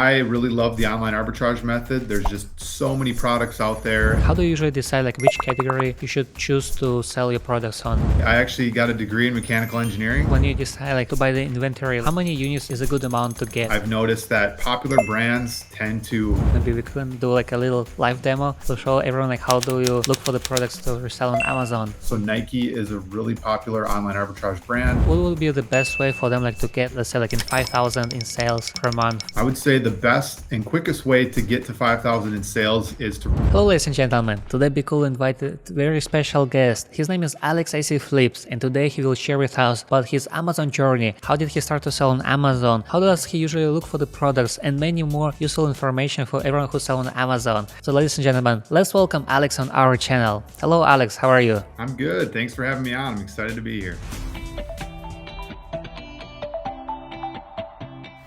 I really love the online arbitrage method. There's just so many products out there. How do you usually decide like which category you should choose to sell your products on? I actually got a degree in mechanical engineering. When you decide like to buy the inventory, how many units is a good amount to get? I've noticed that popular brands tend to... Maybe we can do like a little live demo to show everyone like how do you look for the products to resell on Amazon. So Nike is a really popular online arbitrage brand. What would be the best way for them like to get, let's say like in 5,000 in sales per month? I would say the best and quickest way to get to 5,000 in sales is to... Hello ladies and gentlemen, today BQool invited a very special guest. His name is Alex ACFlips, and today he will share with us about his Amazon journey, how did he start to sell on Amazon, how does he usually look for the products, and many more useful information for everyone who sells on Amazon. So ladies and gentlemen, let's welcome Alex on our channel. Hello Alex, how are you? I'm good. Thanks for having me on. I'm excited to be here.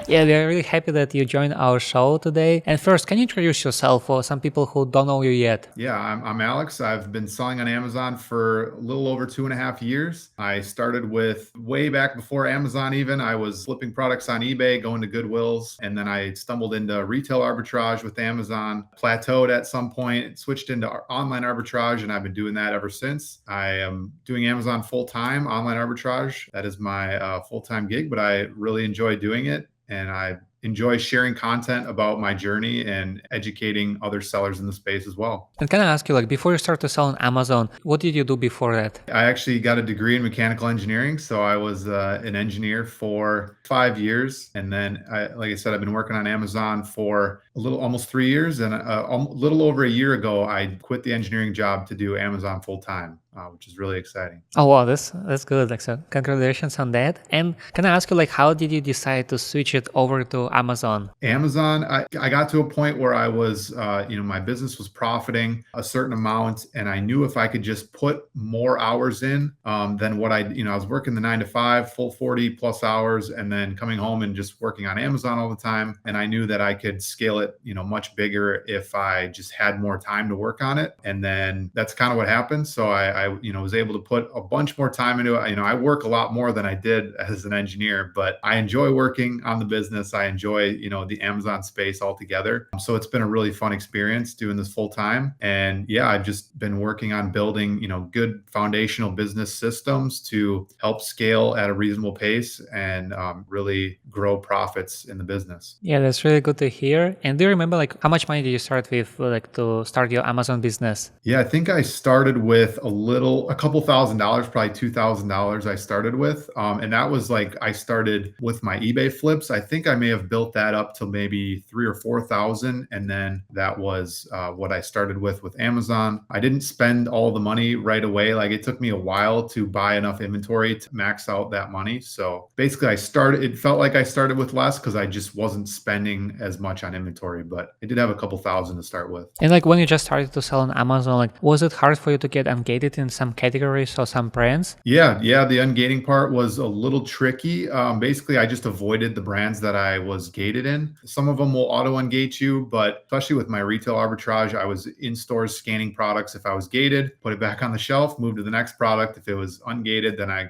Yeah, we are really happy that you joined our show today. And first, can you introduce yourself for some people who don't know you yet? Yeah, I'm Alex. I've been selling on Amazon for a little over 2.5 years. I started with way back before Amazon even. I was flipping products on eBay, going to Goodwills, and then I stumbled into retail arbitrage with Amazon, plateaued at some point, switched into online arbitrage, and I've been doing that ever since. I am doing Amazon full-time, online arbitrage. That is my full-time gig, but I really enjoy doing it. And I enjoy sharing content about my journey and educating other sellers in the space as well. And can I ask you, like, before you start to sell on Amazon, what did you do before that? I actually got a degree in mechanical engineering. So I was an engineer for 5 years. And then, like I said, I've been working on Amazon for almost 3 years. And a little over a year ago, I quit the engineering job to do Amazon full time. Which is really exciting. Oh wow, that's good. Like, so congratulations on that. And can I ask you, like, how did you decide to switch it over to Amazon? Amazon, I got to a point where I was, my business was profiting a certain amount, and I knew if I could just put more hours in than what I was working the 9 to 5, full 40 plus hours, and then coming home and just working on Amazon all the time. And I knew that I could scale it, much bigger if I just had more time to work on it. And then that's kind of what happened. So I was able to put a bunch more time into it. I work a lot more than I did as an engineer, but I enjoy working on the business. I enjoy, the Amazon space altogether. So it's been a really fun experience doing this full time. And yeah, I've just been working on building, good foundational business systems to help scale at a reasonable pace and really grow profits in the business. Yeah, that's really good to hear. And do you remember, like, how much money did you start with, like, to start your Amazon business? Yeah, I think I started with a couple $1,000s, probably $2,000 I started with. And that was like, I started with my eBay flips. I think I may have built that up to maybe 3,000 or 4,000. And then that was what I started with Amazon. I didn't spend all the money right away. Like, it took me a while to buy enough inventory to max out that money. So basically it felt like I started with less because I just wasn't spending as much on inventory, but I did have a couple thousand to start with. And like, when you just started to sell on Amazon, like, was it hard for you to get ungated in some categories or some brands? Yeah, the ungating part was a little tricky. Basically, I just avoided the brands that I was gated in. Some of them will auto ungate you, but especially with my retail arbitrage, I was in stores scanning products. If I was gated, put it back on the shelf, move to the next product. If it was ungated, then I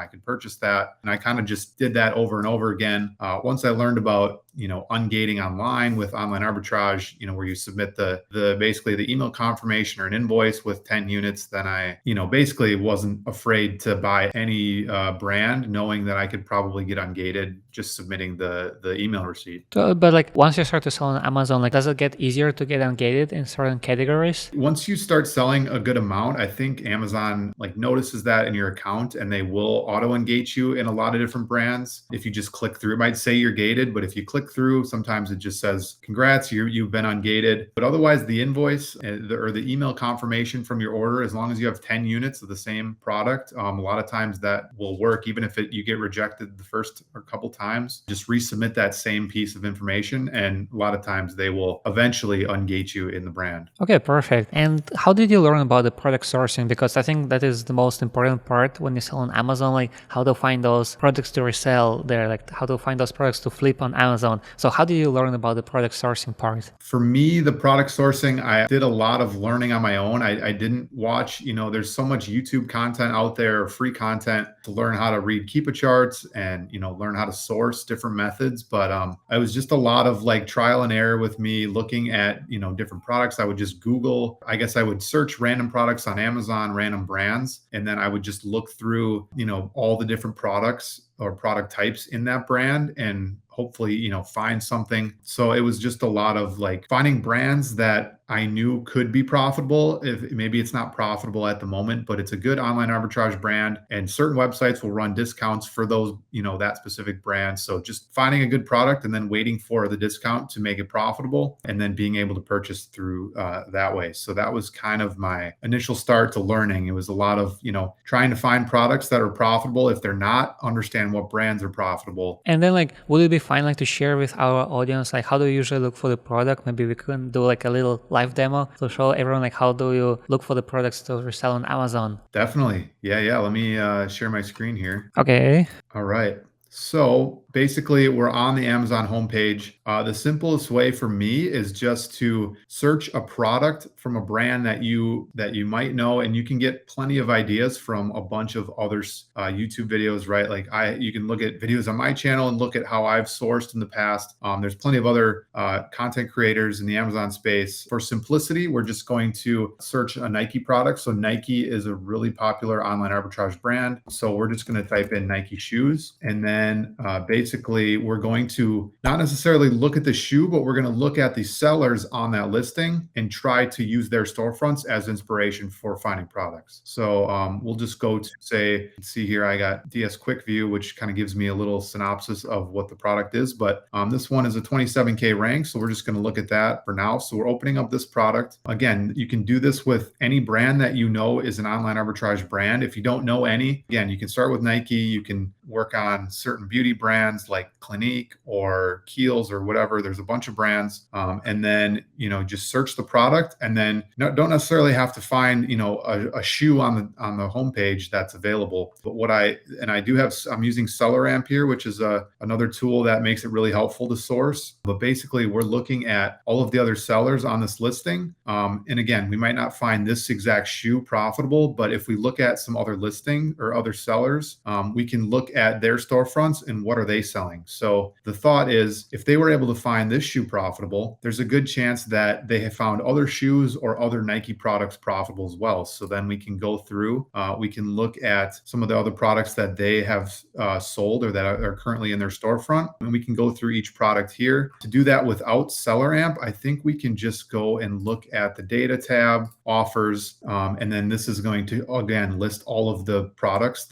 could purchase that. And I kind of just did that over and over again. Once I learned about ungating online with online arbitrage, where you submit basically the email confirmation or an invoice with 10 units, then I, basically wasn't afraid to buy any brand, knowing that I could probably get ungated just submitting the email receipt. So, but like, once you start to sell on Amazon, like, does it get easier to get ungated in certain categories? Once you start selling a good amount, I think Amazon notices that in your account, and they will auto ungate you in a lot of different brands. If you just click through, it might say you're gated, but if you click through, sometimes it just says, congrats, you've been ungated. But otherwise, the invoice or the email confirmation from your order, as long as you have 10 units of the same product, a lot of times that will work. Even if you get rejected the first or couple times, just resubmit that same piece of information, and a lot of times they will eventually ungate you in the brand. Okay, perfect. And how did you learn about the product sourcing? Because I think that is the most important part when you sell on Amazon, like how to find those products to resell there, like how to find those products to flip on Amazon. Amazon. So how did you learn about the product sourcing part? For me, the product sourcing, I did a lot of learning on my own. I didn't watch, there's so much YouTube content out there, free content to learn how to read Keepa charts and, learn how to source different methods. But it was just a lot of like trial and error with me looking at, different products. I would just Google, I guess I would search random products on Amazon, random brands, and then I would just look through, all the different products or product types in that brand and hopefully, find something. So it was just a lot of like finding brands that I knew could be profitable. If maybe it's not profitable at the moment, but it's a good online arbitrage brand and certain websites will run discounts for those, that specific brand. So just finding a good product and then waiting for the discount to make it profitable and then being able to purchase through that way. So that was kind of my initial start to learning. It was a lot of, trying to find products that are profitable. If they're not, understand what brands are profitable. And then like, would it be fine like to share with our audience, like how do you usually look for the product? Maybe we can do like a little live demo to show everyone like how do you look for the products to resell on Amazon? Definitely. Yeah. Let me share my screen here. Okay. All right. So basically, we're on the Amazon homepage. The simplest way for me is just to search a product from a brand that you might know, and you can get plenty of ideas from a bunch of other YouTube videos, right? Like you can look at videos on my channel and look at how I've sourced in the past. There's plenty of other content creators in the Amazon space. For simplicity, we're just going to search a Nike product. So Nike is a really popular online arbitrage brand. So we're just going to type in Nike shoes, and then basically we're going to not necessarily look at the shoe, but we're going to look at the sellers on that listing and try to use their storefronts as inspiration for finding products. So we'll just go to say, see here, I got DS Quick View, which kind of gives me a little synopsis of what the product is. But this one is a 27K rank. So we're just going to look at that for now. So we're opening up this product. Again, you can do this with any brand that you know is an online arbitrage brand. If you don't know any, again, you can start with Nike. You can work on certain beauty brands like Clinique or Kiehl's or whatever. There's a bunch of brands. And then, just search the product and then don't necessarily have to find, a shoe on the homepage that's available. But I'm using SellerAmp here, which is another tool that makes it really helpful to source. But basically we're looking at all of the other sellers on this listing. And again, we might not find this exact shoe profitable, but if we look at some other listing or other sellers, we can look at their storefronts and what are they selling. So the thought is if they were able to find this shoe profitable, there's a good chance that they have found other shoes or other Nike products profitable as well. So then we can go through, we can look at some of the other products that they have sold or that are currently in their storefront. And we can go through each product here. To do that without SellerAmp, I think we can just go and look at the data tab, offers, and then this is going to, again, list all of the products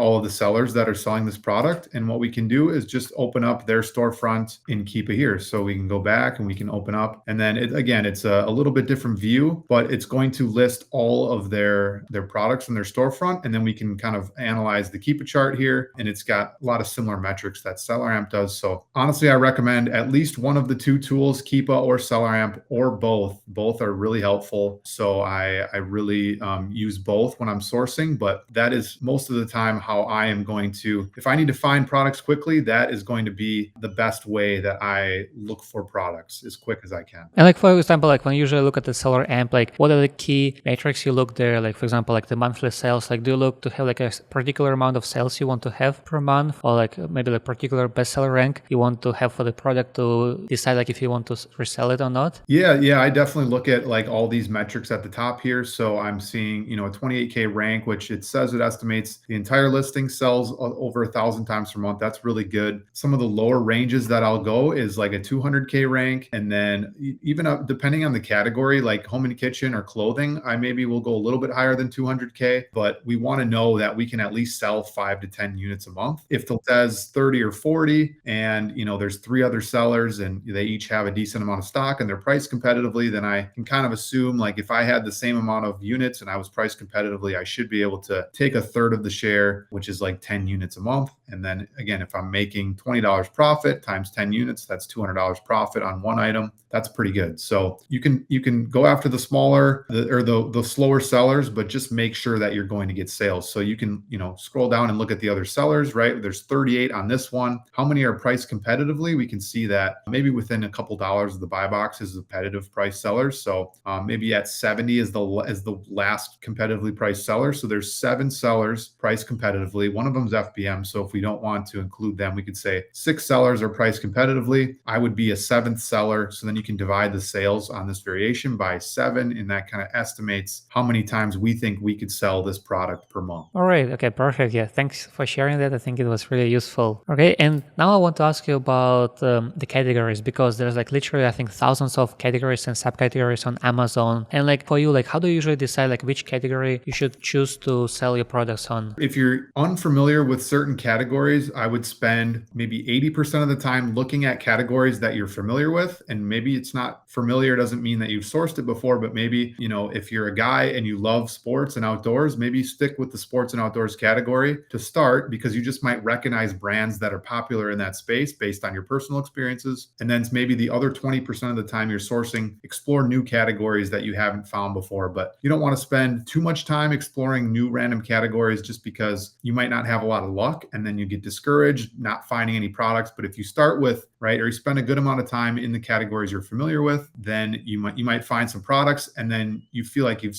all of the sellers that are selling this product. And what we can do is just open up their storefront in Keepa here. So we can go back and we can open up, and then it's a little bit different view, but it's going to list all of their products in their storefront. And then we can kind of analyze the Keepa chart here. And it's got a lot of similar metrics that SellerAmp does. So honestly, I recommend at least one of the two tools, Keepa or SellerAmp, or both. Both are really helpful. So I really use both when I'm sourcing, but that is most of the time how I am going to, if I need to find products quickly, that is going to be the best way that I look for products as quick as I can. And like, for example, like when you usually look at the SellerAmp, like what are the key metrics you look there? Like, for example, like the monthly sales, like do you look to have like a particular amount of sales you want to have per month, or like maybe like particular bestseller rank you want to have for the product to decide like if you want to resell it or not? Yeah. I definitely look at like all these metrics at the top here. So I'm seeing, a 28K rank, which it says it estimates the entire listing sells over 1,000 times per month. That's really good. Some of the lower ranges that I'll go is like a 200K rank. And then even depending on the category, like home and kitchen or clothing, I maybe will go a little bit higher than 200K, but we want to know that we can at least sell 5 to 10 units a month. If it says 30 or 40 and, there's 3 other sellers and they each have a decent amount of stock and they're priced competitively, then I can kind of assume like if I had the same amount of units and I was priced competitively, I should be able to take a third of the share, which is like 10 units a month. And then again, if I'm making $20 profit times 10 units, that's $200 profit on one item. That's pretty good. So you can go after the smaller the slower sellers, but just make sure that you're going to get sales. So you can, scroll down and look at the other sellers, right? There's 38 on this one. How many are priced competitively? We can see that maybe within a couple dollars of the buy box is competitive price sellers. So maybe at 70 is the last competitively priced seller. So there's 7 sellers priced competitively. One of them is FBM. So if we don't want to include them, we could say 6 sellers are priced competitively. I would be a 7th seller. So then you can divide the sales on this variation by 7, and that kind of estimates how many times we think we could sell this product per month. All right. Okay, perfect. Yeah, thanks for sharing that. I think it was really useful. Okay, and now I want to ask you about the categories, because there's like literally, I think, thousands of categories and subcategories on Amazon. And like for you, like how do you usually decide like which category you should choose to sell your products on? If you're unfamiliar with certain categories, I would spend maybe 80% of the time looking at categories that you're familiar with. And maybe it's not familiar, doesn't mean that you've sourced it before, but maybe, if you're a guy and you love sports and outdoors, maybe stick with the sports and outdoors category to start, because you just might recognize brands that are popular in that space based on your personal experiences. And then maybe the other 20% of the time you're sourcing, explore new categories that you haven't found before. But you don't want to spend too much time exploring new random categories just because you might not have a lot of luck and then you get discouraged not finding any products. But if you start with, right, or you spend a good amount of time in the categories you're familiar with, then you might find some products, and then you feel like you've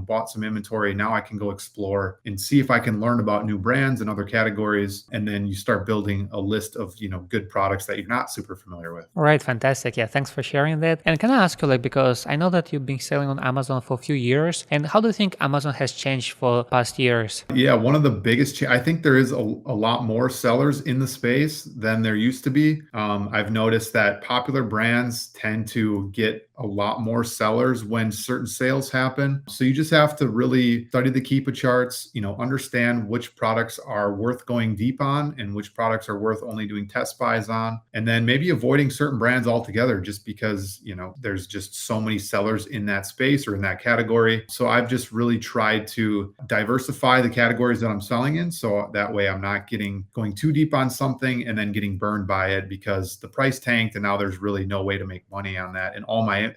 bought some inventory. Now I can go explore and see if I can learn about new brands and other categories, and then you start building a list of good products that you're not super familiar with. All right, fantastic. Yeah, thanks for sharing that. And can I ask you, like, because I know that you've been selling on Amazon for a few years, and how do you think Amazon has changed for past years? Yeah, one of the biggest, I think there is a lot more sellers in the space than there used to be. I've noticed that popular brands tend to get a lot more sellers when certain sales happen. So you just have to really study the Keepa charts, understand which products are worth going deep on and which products are worth only doing test buys on. And then maybe avoiding certain brands altogether just because, there's just so many sellers in that space or in that category. So I've just really tried to diversify the categories that I'm selling in. So that way I'm not going too deep on something and then getting burned by it because the price tanked and now there's really no way to make money on that. And all my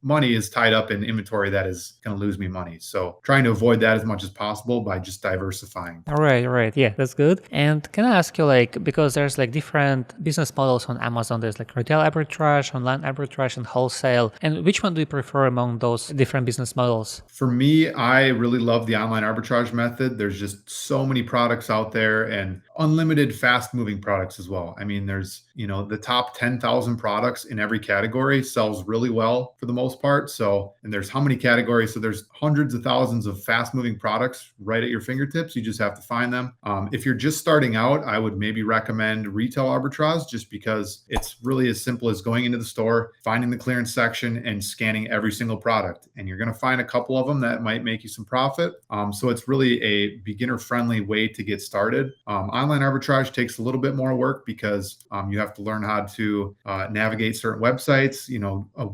money is tied up in inventory that is going to lose me money. So trying to avoid that as much as possible by just diversifying. All right. Yeah, that's good. And can I ask you, like, because there's like different business models on Amazon, there's like retail arbitrage, online arbitrage, and wholesale. And which one do you prefer among those different business models? For me, I really love the online arbitrage method. There's just so many products out there and unlimited fast moving products as well. I mean, there's, the top 10,000 products in every category sells really well for the most part. So, and there's how many categories? So there's hundreds of thousands of fast moving products right at your fingertips. You just have to find them. If you're just starting out, I would maybe recommend retail arbitrage just because it's really as simple as going into the store, finding the clearance section and scanning every single product. And you're going to find a couple of them that might make you some profit. So it's really a beginner friendly way to get started. Online arbitrage takes a little bit more work because you have to learn how to navigate certain websites,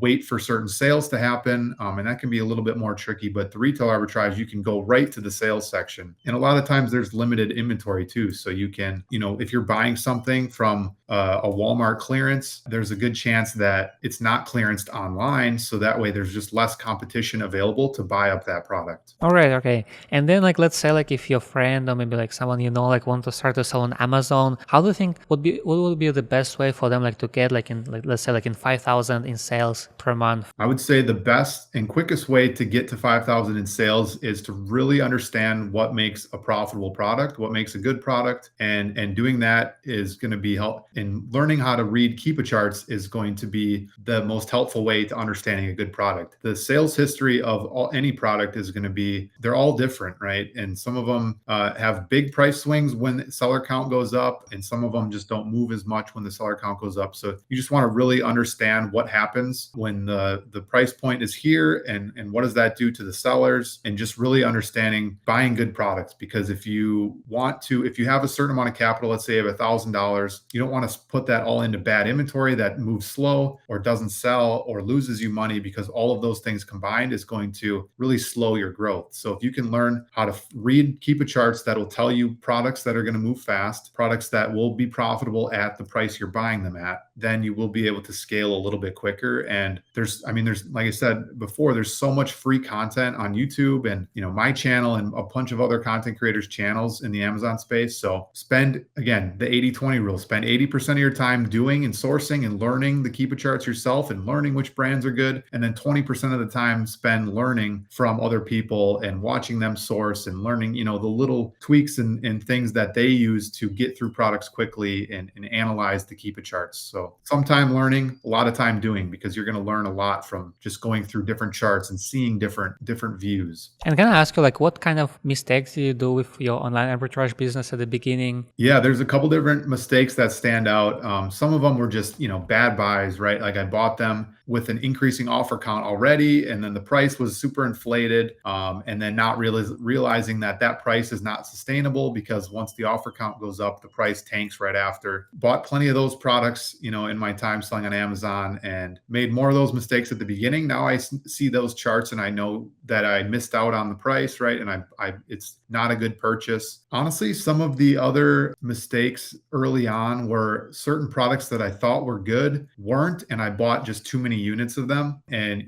wait for certain sales to happen. And that can be a little bit more tricky, but the retail arbitrage, you can go right to the sales section. And a lot of times there's limited inventory too. So you can, if you're buying something from a Walmart clearance, there's a good chance that it's not clearanced online. So that way there's just less competition available to buy up that product. All right. Okay. And then like, let's say like if your friend or maybe like someone, like want to start to sell on Amazon, how do you think what would be the best way for them like to get like in, like, let's say like in 5,000 in sales per month? I would say the best and quickest way to get to 5,000 in sales is to really understand what makes a profitable product, what makes a good product. And doing that is going to be help in learning how to read Keepa charts is going to be the most helpful way to understanding a good product. The sales history of any product is going to be, they're all different, right? And some of them have big price swings when the seller count goes up, and some of them just don't move as much when the seller count goes up. So you just want to really understand what happens when the price point is here and what does that do to the sellers, and just really understanding buying good products. Because if you have a certain amount of capital, let's say you have $1,000, you don't want to want to put that all into bad inventory that moves slow or doesn't sell or loses you money, because all of those things combined is going to really slow your growth. So if you can learn how to read Keepa charts that will tell you products that are going to move fast, products that will be profitable at the price you're buying them at, then you will be able to scale a little bit quicker. And there's, like I said before, there's so much free content on YouTube and, my channel and a bunch of other content creators' channels in the Amazon space. So spend, again, the 80-20 rule, spend 80% of your time doing and sourcing and learning the Keepa charts yourself and learning which brands are good. And then 20% of the time spend learning from other people and watching them source and learning, the little tweaks and things that they use to get through products quickly and analyze the Keepa charts. So some time learning, a lot of time doing, because you're going to learn a lot from just going through different charts and seeing different views. And can I ask you, like, what kind of mistakes did you do with your online arbitrage business at the beginning? Yeah, there's a couple different mistakes that stand out. Some of them were just, bad buys, right? Like I bought them with an increasing offer count already, and then the price was super inflated, and then not realizing that price is not sustainable, because once the offer count goes up, the price tanks right after. Bought plenty of those products, in my time selling on Amazon, and made more of those mistakes at the beginning. Now I see those charts and I know that I missed out on the price, right? And it's not a good purchase. Honestly, some of the other mistakes early on were certain products that I thought were good weren't, and I bought just too many units of them. And,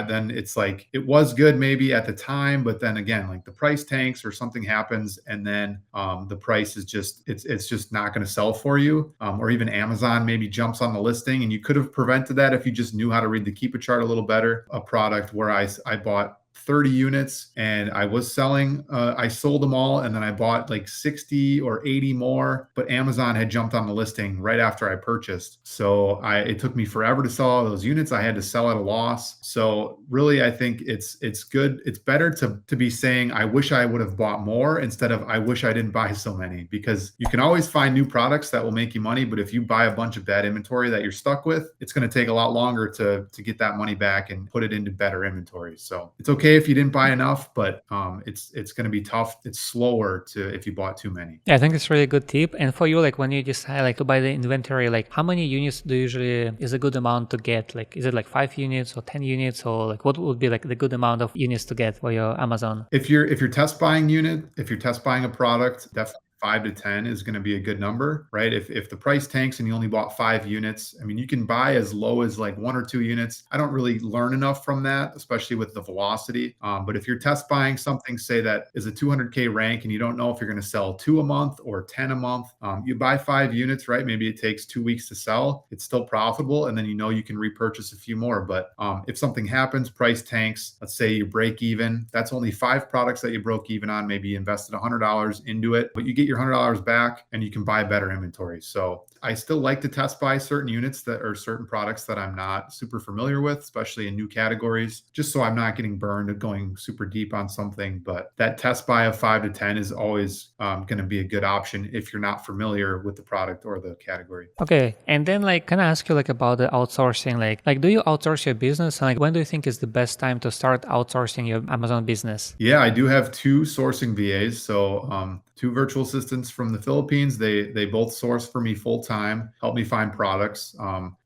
then it's like, it was good maybe at the time, but then again, like the price tanks or something happens, and then the price is just, it's just not going to sell for you. Or even Amazon maybe jumps on the listing, and you could have prevented that if you just knew how to read the Keepa chart a little better. A product where I bought 30 units and I was selling, I sold them all, and then I bought like 60 or 80 more, but Amazon had jumped on the listing right after I purchased. So it took me forever to sell all those units. I had to sell at a loss. So really, I think it's good. It's better to be saying, I wish I would have bought more, instead of I wish I didn't buy so many, because you can always find new products that will make you money. But if you buy a bunch of bad inventory that you're stuck with, it's going to take a lot longer to get that money back and put it into better inventory. So it's okay if you didn't buy enough, but it's going to be tough. It's slower if you bought too many. Yeah, I think it's really good tip. And for you, like when you decide like to buy the inventory, like how many units do usually is a good amount to get? Like, is it like 5 units or 10 units, or like what would be like the good amount of units to get for your Amazon? If you're test buying a product, definitely 5 to 10 is going to be a good number, right? If the price tanks and you only bought 5 units, you can buy as low as like 1 or 2 units. I don't really learn enough from that, especially with the velocity. But if you're test buying something, say that is a 200K rank, and you don't know if you're going to sell 2 a month or 10 a month, you buy 5 units, right? Maybe it takes 2 weeks to sell. It's still profitable. And then you can repurchase a few more. But if something happens, price tanks, let's say you break even, that's only 5 products that you broke even on. Maybe you invested $100 into it, but you get your $100 back and you can buy better inventory. So I still like to test buy certain units that are certain products that I'm not super familiar with, especially in new categories, just so I'm not getting burned going super deep on something. But that test buy of 5 to 10 is always going to be a good option if you're not familiar with the product or the category. Okay. And then like, can I ask you like about the outsourcing? Like do you outsource your business? And like, when do you think is the best time to start outsourcing your Amazon business? Yeah, I do have 2 sourcing VAs. So 2 virtual assistants from the Philippines. They both source for me full time, help me find products.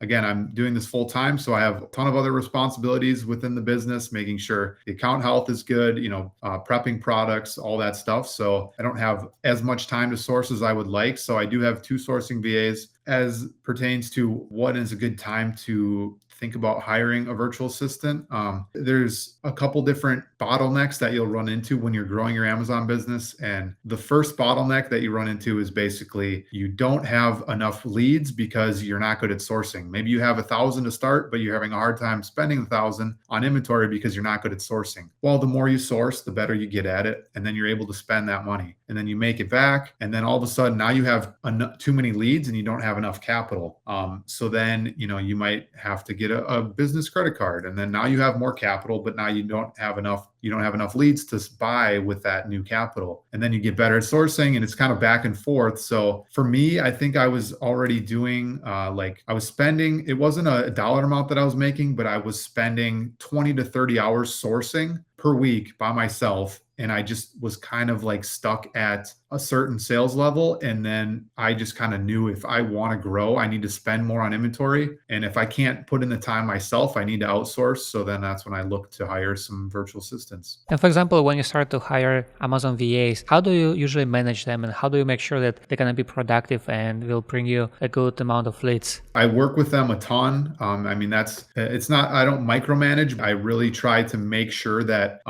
Again, I'm doing this full time, so I have a ton of other responsibilities within the business, making sure the account health is good, prepping products, all that stuff. So I don't have as much time to source as I would like. So I do have 2 sourcing VAs. As pertains to what is a good time to think about hiring a virtual assistant, there's a couple different bottlenecks that you'll run into when you're growing your Amazon business. And the first bottleneck that you run into is basically you don't have enough leads because you're not good at sourcing. Maybe you have 1,000 to start, but you're having a hard time spending 1,000 on inventory because you're not good at sourcing. Well, the more you source, the better you get at it. And then you're able to spend that money. And then you make it back. And then all of a sudden now you have too many leads and you don't have enough capital. So then, you might have to get a business credit card. And then now you have more capital, but now you don't have enough leads to buy with that new capital. And then you get better at sourcing, and it's kind of back and forth. So for me, I think I was already doing I was spending, it wasn't a dollar amount that I was making, but I was spending 20 to 30 hours sourcing per week by myself. and I just was kind of like stuck at a certain sales level. And then I just kind of knew if I want to grow, I need to spend more on inventory. And if I can't put in the time myself, I need to outsource. So then that's when I look to hire some virtual assistants. And for example, when you start to hire Amazon VAs, how do you usually manage them and how do you make sure that they're going to be productive and will bring you a good amount of leads? I work with them a ton. I mean, it's not, I don't micromanage. I really try to make sure that,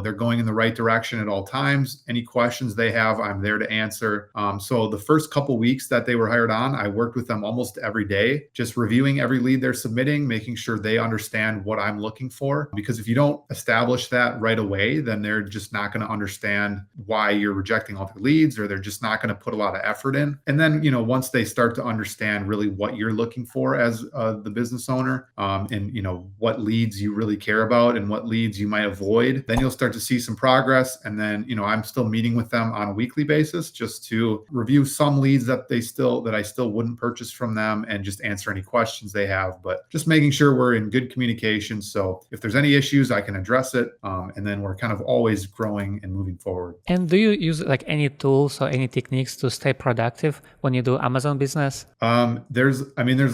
they're going in the right direction at all times. Any questions they have, I'm there to answer. So the first couple weeks that they were hired on, I worked with them almost every day, just reviewing every lead they're submitting, making sure they understand what I'm looking for. Because if you don't establish that right away, then they're just not going to understand why you're rejecting all the leads, or they're just not going to put a lot of effort in. And then, once they start to understand really what you're looking for as the business owner, and what leads you really care about and what leads you might avoid, then you'll start to see some progress. And then, I'm still meeting with them on a weekly basis just to review some leads that I still wouldn't purchase from them and just answer any questions they have, but just making sure we're in good communication. So if there's any issues, I can address it. And then we're kind of always growing and moving forward. And do you use like any tools or any techniques to stay productive when you do Amazon business? There's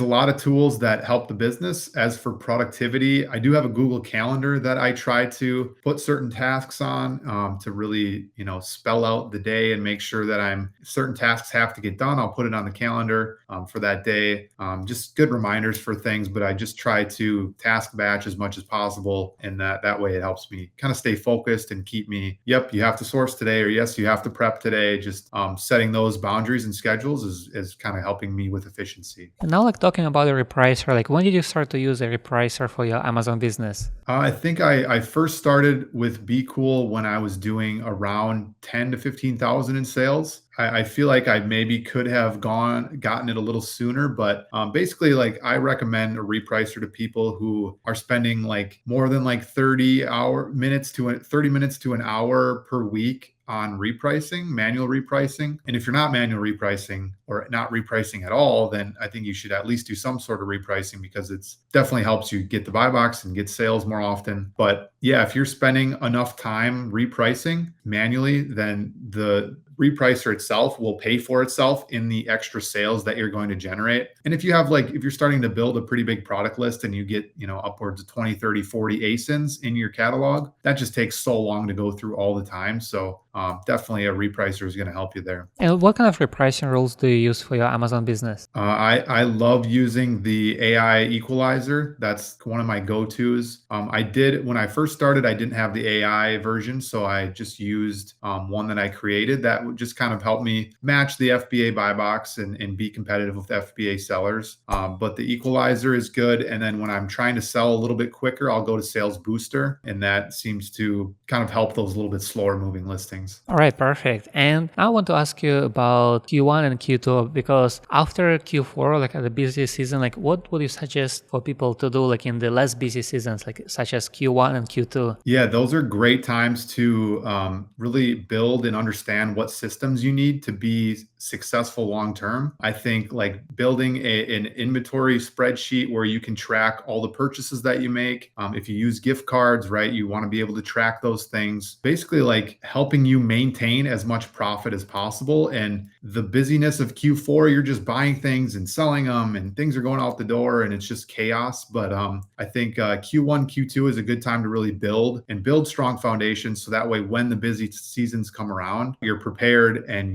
a lot of tools that help the business. As for productivity, I do have a Google Calendar that I try to put certain tasks on, to really, spell out the day and make sure that certain tasks have to get done. I'll put it on the calendar, for that day. Just good reminders for things, but I just try to task batch as much as possible. And that way it helps me kind of stay focused and keep me, yep, you have to source today, or yes, you have to prep today. Just setting those boundaries and schedules is kind of helping me with efficiency. And now, like talking about a repricer, like when did you start to use a repricer for your Amazon business? I think I first started with BQool when I was doing around 10 to 15,000 in sales. I feel like I maybe could have gotten it a little sooner, but basically, like, I recommend a repricer to people who are spending like more than like 30 minutes to an hour per week on repricing, manual repricing. And if you're not manual repricing or not repricing at all, then I think you should at least do some sort of repricing, because it's definitely helps you get the buy box and get sales more often. But yeah, if you're spending enough time repricing manually, then the repricer itself will pay for itself in the extra sales that you're going to generate. And if you're starting to build a pretty big product list and you get, upwards of 20, 30, 40 ASINs in your catalog, that just takes so long to go through all the time. So definitely a repricer is going to help you there. And what kind of repricing rules do you use for your Amazon business? I love using the AI equalizer. That's one of my go-tos. When I first started, I didn't have the AI version, so I just used one that I created that would just kind of help me match the FBA buy box and be competitive with FBA sellers. But the equalizer is good. And then when I'm trying to sell a little bit quicker, I'll go to Sales Booster, and that seems to kind of help those little bit slower moving listings. All right, perfect. And I want to ask you about Q1 and Q2, because after Q4, like at the busy season, like what would you suggest for people to do like in the less busy seasons, like such as Q1 and Q2? Yeah, those are great times to really build and understand what systems you need to be successful long term. I think like building an inventory spreadsheet where you can track all the purchases that you make. If you use gift cards, right, you want to be able to track those things. Basically, like helping you maintain as much profit as possible. And the busyness of Q4, you're just buying things and selling them, and things are going out the door, and it's just chaos. But I think Q1, Q2 is a good time to really build strong foundations, so that way when the busy seasons come around, you're prepared, and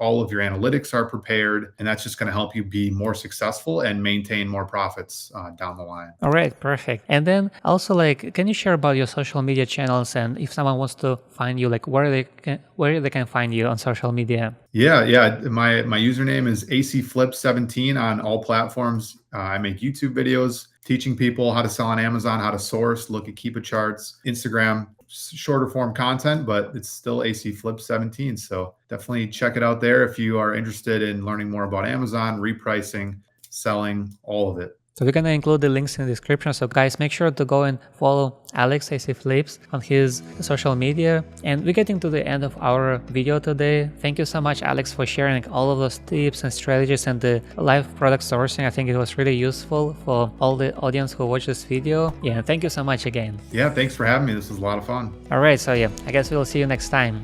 all of your analytics are prepared, and that's just going to help you be more successful and maintain more profits down the line. All right, perfect. And then also, like, can you share about your social media channels, and if someone wants to find you, like where they can find you on social media? Yeah. My username is ACFlips17 on all platforms. I make YouTube videos teaching people how to sell on Amazon, how to source, look at Keepa charts, Instagram, shorter form content, but it's still ACFlips17. So definitely check it out there if you are interested in learning more about Amazon, repricing, selling, all of it. So we're gonna include the links in the description. So guys, make sure to go and follow Alex ACFlips on his social media. And we're getting to the end of our video today. Thank you so much, Alex, for sharing all of those tips and strategies and the live product sourcing. I think it was really useful for all the audience who watched this video. Yeah, thank you so much again. Yeah, thanks for having me. This was a lot of fun. All right, so yeah, I guess we'll see you next time.